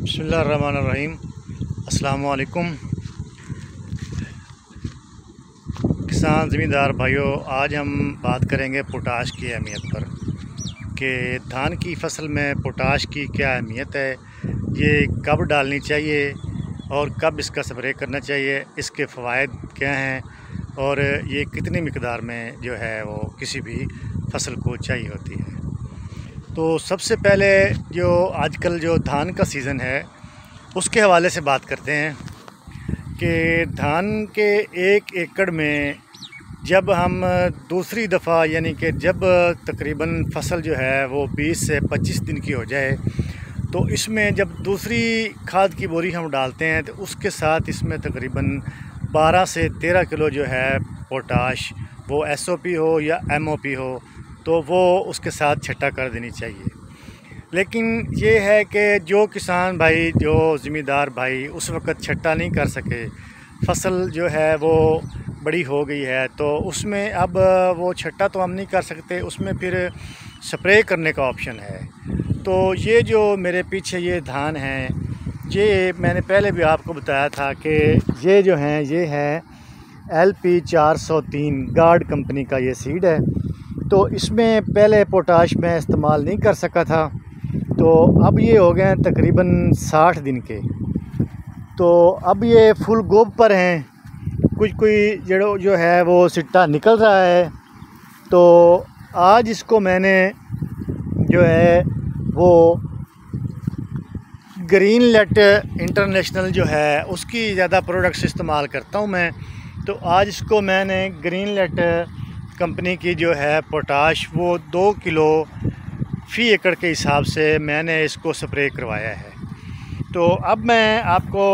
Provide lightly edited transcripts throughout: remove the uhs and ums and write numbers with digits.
बिस्मिल्लाहिर्रहमानिर्रहीम। अस्सलाम वालेकुम किसान ज़मींदार भाइयों, आज हम बात करेंगे पोटाश की अहमियत पर कि धान की फसल में पोटाश की क्या अहमियत है, ये कब डालनी चाहिए और कब इसका स्प्रे करना चाहिए, इसके फ़वाइद क्या हैं और ये कितनी मिकदार में जो है वो किसी भी फसल को चाहिए होती है। तो सबसे पहले जो आजकल जो धान का सीज़न है उसके हवाले से बात करते हैं कि धान के 1 एकड़ में जब हम दूसरी दफ़ा यानी कि जब तकरीबन फसल जो है वो 20 से 25 दिन की हो जाए तो इसमें जब दूसरी खाद की बोरी हम डालते हैं तो उसके साथ इसमें तकरीबन 12 से 13 किलो जो है पोटाश, वो SOP हो या MOP हो, तो वो उसके साथ छट्टा कर देनी चाहिए। लेकिन ये है कि जो किसान भाई, जो ज़मींदार भाई उस वक़्त छट्टा नहीं कर सके, फसल जो है वो बड़ी हो गई है, तो उसमें अब वो छट्टा तो हम नहीं कर सकते, उसमें फिर स्प्रे करने का ऑप्शन है। तो ये जो मेरे पीछे ये धान हैं, ये मैंने पहले भी आपको बताया था कि ये जो हैं ये है LP 403 गार्ड कंपनी का ये सीड है। तो इसमें पहले पोटाश मैं इस्तेमाल नहीं कर सका था, तो अब ये हो गए हैं तकरीबन 60 दिन के। तो अब ये फुल गोब पर हैं, कोई जो है वो सिट्टा निकल रहा है। तो आज इसको मैंने जो है वो ग्रीनलेट इंटरनेशनल जो है उसकी ज़्यादा प्रोडक्ट्स इस्तेमाल करता हूँ मैं। तो आज इसको मैंने ग्रीनलेट कंपनी की जो है पोटाश वो 2 किलो फ़ी एकड़ के हिसाब से मैंने इसको स्प्रे करवाया है। तो अब मैं आपको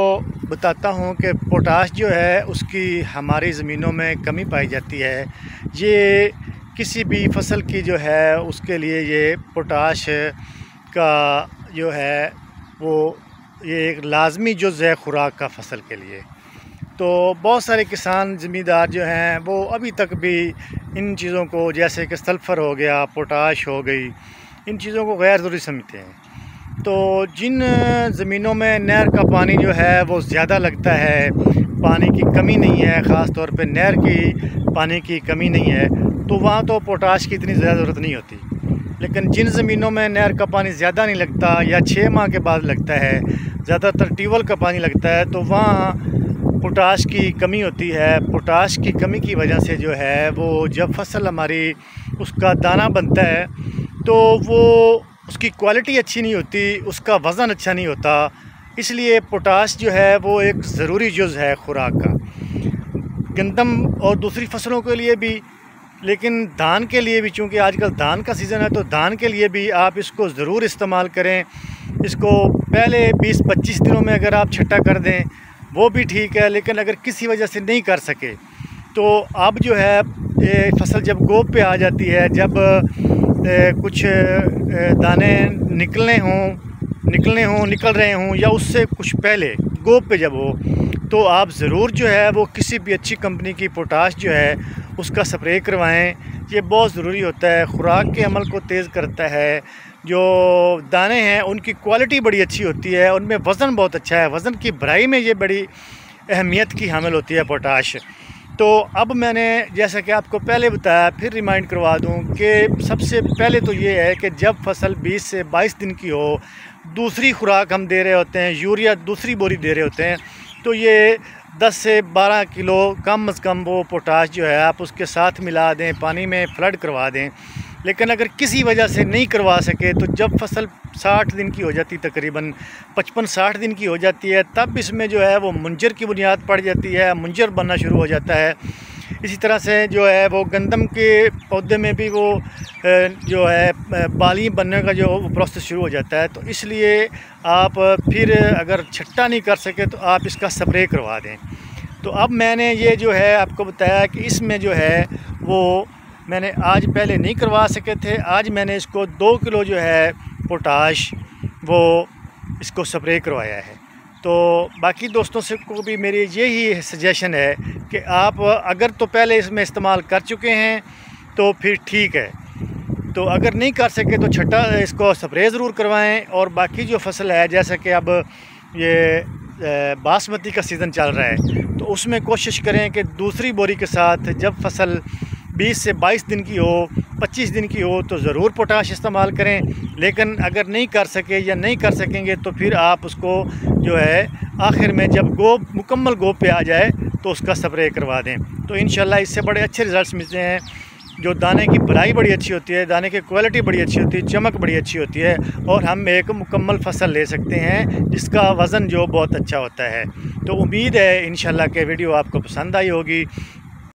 बताता हूँ कि पोटाश जो है उसकी हमारी ज़मीनों में कमी पाई जाती है। ये किसी भी फसल की जो है उसके लिए ये पोटाश का जो है वो ये एक लाज़मी जुज़ है खुराक का फसल के लिए। तो बहुत सारे किसान ज़मींदार जो हैं वो अभी तक भी इन चीज़ों को, जैसे कि सल्फ़र हो गया, पोटाश हो गई, इन चीज़ों को गैर ज़रूरी समझते हैं। तो जिन ज़मीनों में नहर का पानी जो है वो ज़्यादा लगता है, पानी की कमी नहीं है, ख़ास तौर पे नहर की पानी की कमी नहीं है, तो वहाँ तो पोटाश की इतनी ज़्यादा ज़रूरत नहीं होती। लेकिन जिन ज़मीनों में नहर का पानी ज़्यादा नहीं लगता या 6 माह के बाद लगता है, ज़्यादातर ट्यूबवेल का पानी लगता है, तो वहाँ पोटाश की कमी होती है। पोटाश की कमी की वजह से जो है वो जब फसल हमारी उसका दाना बनता है तो वो उसकी क्वालिटी अच्छी नहीं होती, उसका वज़न अच्छा नहीं होता। इसलिए पोटाश जो है वो एक ज़रूरी जुज़ है खुराक का, गंदम और दूसरी फसलों के लिए भी, लेकिन धान के लिए भी, चूँकि आजकल धान का सीज़न है तो धान के लिए भी आप इसको ज़रूर इस्तेमाल करें। इसको पहले 20-25 दिनों में अगर आप छट्टा कर दें वो भी ठीक है, लेकिन अगर किसी वजह से नहीं कर सके तो अब जो है ये फसल जब गोब पे आ जाती है, जब कुछ दाने निकल रहे हों या उससे कुछ पहले गोब पे जब हो, तो आप ज़रूर जो है वो किसी भी अच्छी कंपनी की पोटाश जो है उसका स्प्रे करवाएं। ये बहुत ज़रूरी होता है, खुराक के अमल को तेज़ करता है। जो दाने हैं उनकी क्वालिटी बड़ी अच्छी होती है, उनमें वज़न बहुत अच्छा है, वज़न की भराई में ये बड़ी अहमियत की हामिल होती है पोटाश। तो अब मैंने जैसा कि आपको पहले बताया, फिर रिमाइंड करवा दूं कि सबसे पहले तो ये है कि जब फसल 20 से 22 दिन की हो, दूसरी खुराक हम दे रहे होते हैं, यूरिया दूसरी बोरी दे रहे होते हैं, तो ये 10 से 12 किलो कम अज़ कम वो पोटाश जो है आप उसके साथ मिला दें, पानी में फ्लड करवा दें। लेकिन अगर किसी वजह से नहीं करवा सके तो जब फसल 60 दिन की हो जाती, तकरीबन 55-60 दिन की हो जाती है, तब इसमें जो है वो मुंजर की बुनियाद पड़ जाती है, मुंजर बनना शुरू हो जाता है। इसी तरह से जो है वो गंदम के पौधे में भी वो जो है बाली बनने का जो प्रोसेस शुरू हो जाता है। तो इसलिए आप फिर अगर छट्टा नहीं कर सके तो आप इसका स्प्रे करवा दें। तो अब मैंने ये जो है आपको बताया कि इसमें जो है वो मैंने आज पहले नहीं करवा सके थे, आज मैंने इसको 2 किलो जो है पोटाश वो इसको स्प्रे करवाया है। तो बाकी दोस्तों से को भी मेरी यही सजेशन है कि आप अगर तो पहले इसमें इस्तेमाल कर चुके हैं तो फिर ठीक है, तो अगर नहीं कर सके तो छठा इसको स्प्रे ज़रूर करवाएं। और बाकी जो फसल है, जैसे कि अब ये बासमती का सीज़न चल रहा है, तो उसमें कोशिश करें कि दूसरी बोरी के साथ जब फसल 20 से 22 दिन की हो, 25 दिन की हो, तो ज़रूर पोटाश इस्तेमाल करें। लेकिन अगर नहीं कर सके या नहीं कर सकेंगे तो फिर आप उसको जो है आखिर में जब गोब मुकम्मल गोब पे आ जाए तो उसका स्प्रे करवा दें। तो इंशाल्लाह इससे बड़े अच्छे रिज़ल्ट्स मिलते हैं। जो दाने की भराई बड़ी अच्छी होती है, दाने की क्वालिटी बड़ी अच्छी होती है, चमक बड़ी अच्छी होती है, और हम एक मुकम्मल फसल ले सकते हैं जिसका वज़न जो बहुत अच्छा होता है। तो उम्मीद है इंशाल्लाह कि वीडियो आपको पसंद आई होगी।